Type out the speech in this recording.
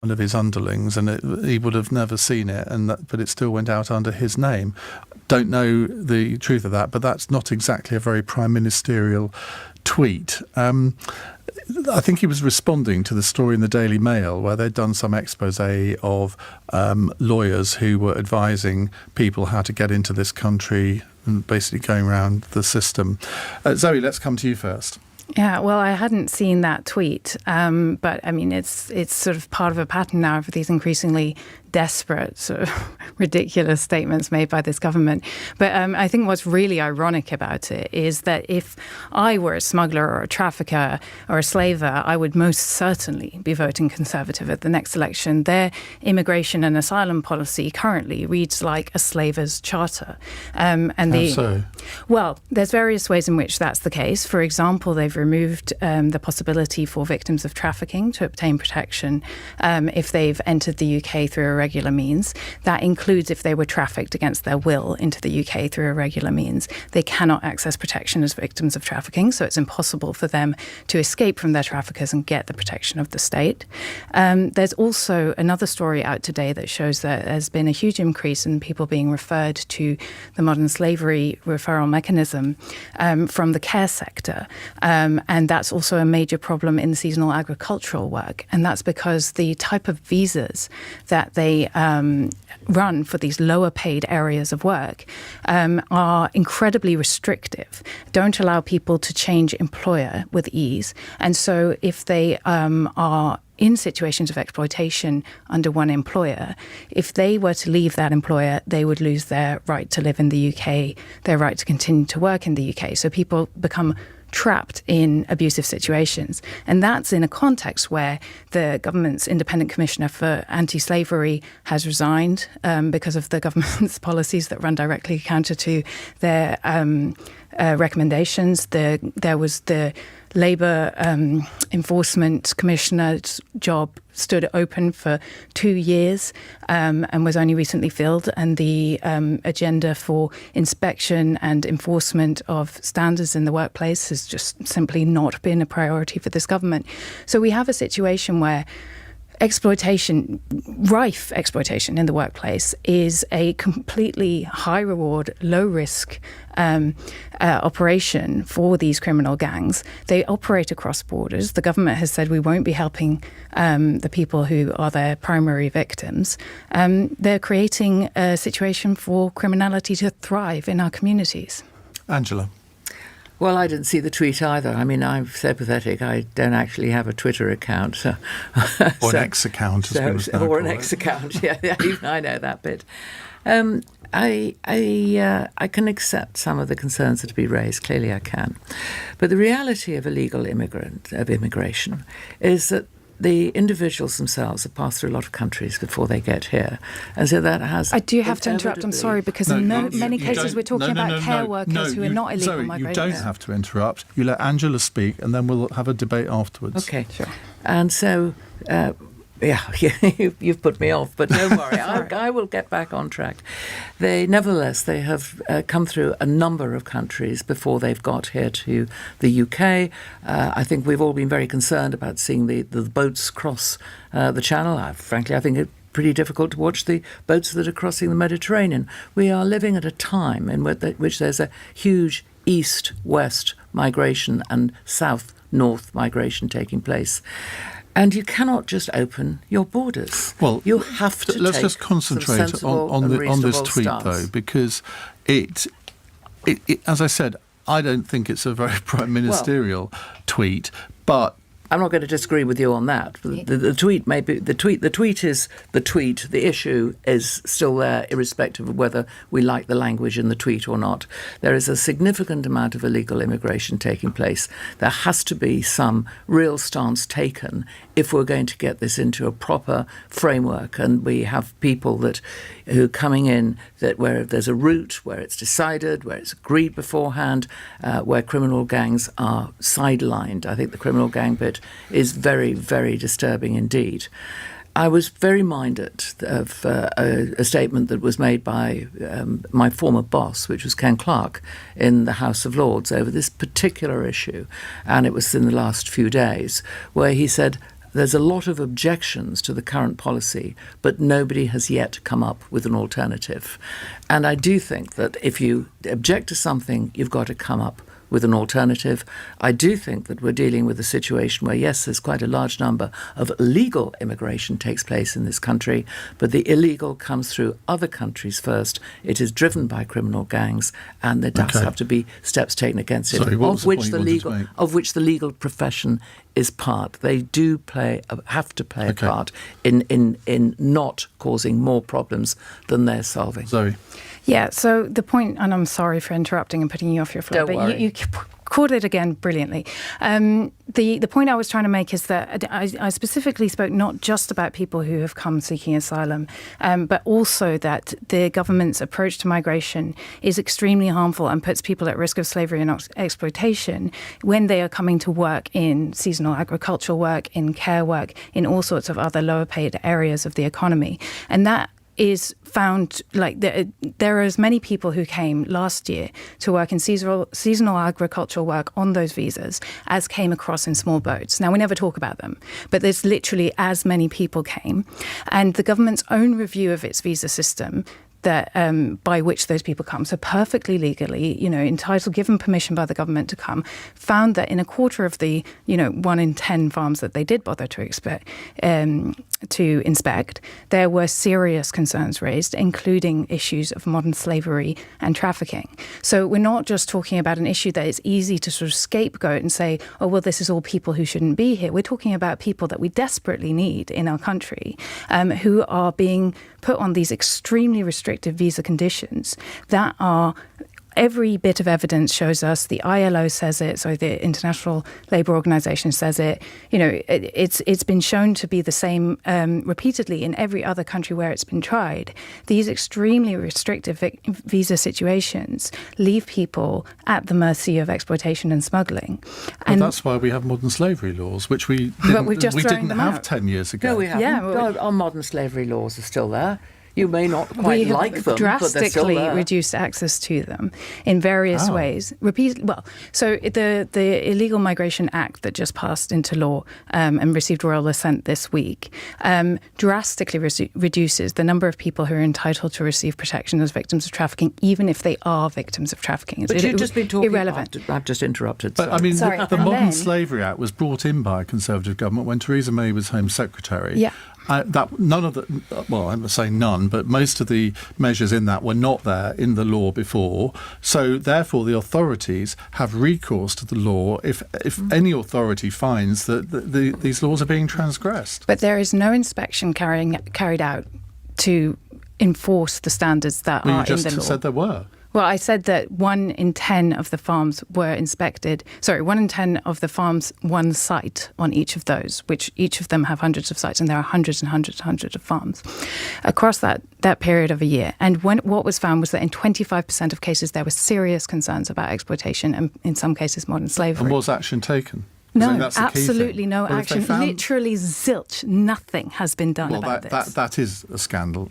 one of his underlings, and he would have never seen it, but it still went out under his name. Don't know the truth of that, but that's not exactly a very prime ministerial tweet. I think he was responding to the story in the Daily Mail where they'd done some expose of lawyers who were advising people how to get into this country and basically going around the system. Zoe, let's come to you first. Yeah, well, I hadn't seen that tweet, but I mean, it's sort of part of a pattern now of these increasingly desperate, sort of ridiculous statements made by this government. But I think what's really ironic about it is that if I were a smuggler or a trafficker or a slaver, I would most certainly be voting Conservative at the next election. Their immigration and asylum policy currently reads like a slaver's charter. How so? Well, there's various ways in which that's the case. For example, they've removed the possibility for victims of trafficking to obtain protection if they've entered the UK through irregular means. That includes if they were trafficked against their will into the UK through irregular means. They cannot access protection as victims of trafficking, so it's impossible for them to escape from their traffickers and get the protection of the state. There's also another story out today that shows that there's been a huge increase in people being referred to the modern slavery referral mechanism from the care sector. And that's also a major problem in seasonal agricultural work. And that's because the type of visas that they run for these lower paid areas of work are incredibly restrictive, don't allow people to change employer with ease. And so if they are in situations of exploitation under one employer, if they were to leave that employer, they would lose their right to live in the UK, their right to continue to work in the UK. So people become trapped in abusive situations. And that's in a context where the government's independent commissioner for anti-slavery has resigned because of the government's policies that run directly counter to their recommendations. There was the Labour Enforcement Commissioner's job stood open for 2 years and was only recently filled. And the agenda for inspection and enforcement of standards in the workplace has just simply not been a priority for this government. So we have a situation where rife exploitation in the workplace is a completely high reward, low risk operation for these criminal gangs. They operate across borders. The government has said we won't be helping the people who are their primary victims. They're creating a situation for criminality to thrive in our communities. Angela. Well, I didn't see the tweet either. I mean, I'm so pathetic. I don't actually have a Twitter account. So, or an X account. Or an X account, yeah, even I know that bit. I can accept some of the concerns that have been raised. Clearly I can. But the reality of immigration is that the individuals themselves have passed through a lot of countries before they get here. And so that has... I do have to interrupt, I'm sorry, because in many cases we're talking about care workers who are not illegal migrants. You don't have to interrupt. You let Angela speak and then we'll have a debate afterwards. Okay, sure. And so... you've put me off, but don't worry, I will get back on track. Nevertheless, they have come through a number of countries before they've got here to the UK. I think we've all been very concerned about seeing the boats cross the Channel. Frankly, I think it's pretty difficult to watch the boats that are crossing the Mediterranean. We are living at a time in which there's a huge east-west migration and south-north migration taking place. And you cannot just open your borders. Well, you have to. Let's just concentrate on this tweet, though, because it, as I said, I don't think it's a very prime ministerial tweet, but. I'm not going to disagree with you on that. The tweet may be the tweet is the tweet. The issue is still there, irrespective of whether we like the language in the tweet or not. There is a significant amount of illegal immigration taking place. There has to be some real stance taken if we're going to get this into a proper framework. And we have people who are coming in where there's a route, where it's decided, where it's agreed beforehand, where criminal gangs are sidelined. I think the criminal gang bit is very, very disturbing indeed. I was very minded of a statement that was made by my former boss, which was Ken Clarke, in the House of Lords over this particular issue. And it was in the last few days, where he said, There's a lot of objections to the current policy, but nobody has yet come up with an alternative. And I do think that if you object to something, you've got to come up with an alternative. I do think that we're dealing with a situation where, yes, there's quite a large number of legal immigration takes place in this country, but the illegal comes through other countries first. It is driven by criminal gangs, and there does have to be steps taken against it, Sorry, what was of which the legal profession is part. They do have to play a part in not causing more problems than they're solving. Zoe. Yeah, so the point, and I'm sorry for interrupting and putting you off your flow, but you caught it again brilliantly. The point I was trying to make is that I specifically spoke not just about people who have come seeking asylum, but also that the government's approach to migration is extremely harmful and puts people at risk of slavery and exploitation when they are coming to work in seasonal agricultural work, in care work, in all sorts of other lower paid areas of the economy. And that is found, like there are as many people who came last year to work in seasonal agricultural work on those visas as came across in small boats. Now, we never talk about them, but there's literally as many people came. And the government's own review of its visa system that by which those people come, so perfectly legally, entitled, given permission by the government to come, found that in a quarter of the, 1 in 10 farms that they did bother to inspect, there were serious concerns raised, including issues of modern slavery and trafficking. So we're not just talking about an issue that is easy to sort of scapegoat and say, oh, well, this is all people who shouldn't be here. We're talking about people that we desperately need in our country, who are being put on these extremely restrictive visa conditions that are, every bit of evidence shows us, the ILO says it, so the International Labour Organization says it, it's been shown to be the same repeatedly in every other country where it's been tried. These extremely restrictive visa situations leave people at the mercy of exploitation and smuggling. And that's why we have modern slavery laws, which we didn't have 10 years ago. No, we haven't. Yeah, our modern slavery laws are still there. You may not quite like them, but they're still drastically there. reduced access to them in various ways. So the Illegal Migration Act that just passed into law and received royal assent this week drastically reduces the number of people who are entitled to receive protection as victims of trafficking, even if they are victims of trafficking. But you've just been talking irrelevant. I've just interrupted. But sorry. The Modern Slavery Act was brought in by a Conservative government when Theresa May was Home Secretary. Yeah. I'm saying none, but most of the measures in that were not there in the law before. So therefore, the authorities have recourse to the law if any authority finds that these laws are being transgressed. But there is no inspection carried out to enforce the standards that are in the law. You just said there were. Well, I said that 1 in 10 of the farms were inspected. 1 in 10 of the farms, one site on each of those, which each of them have hundreds of sites, and there are hundreds and hundreds and hundreds of farms across that period of a year. And what was found was that in 25% of cases, there were serious concerns about exploitation and in some cases modern slavery. And was action taken? No, absolutely no action. Literally zilch. Nothing has been done about this. That is a scandal.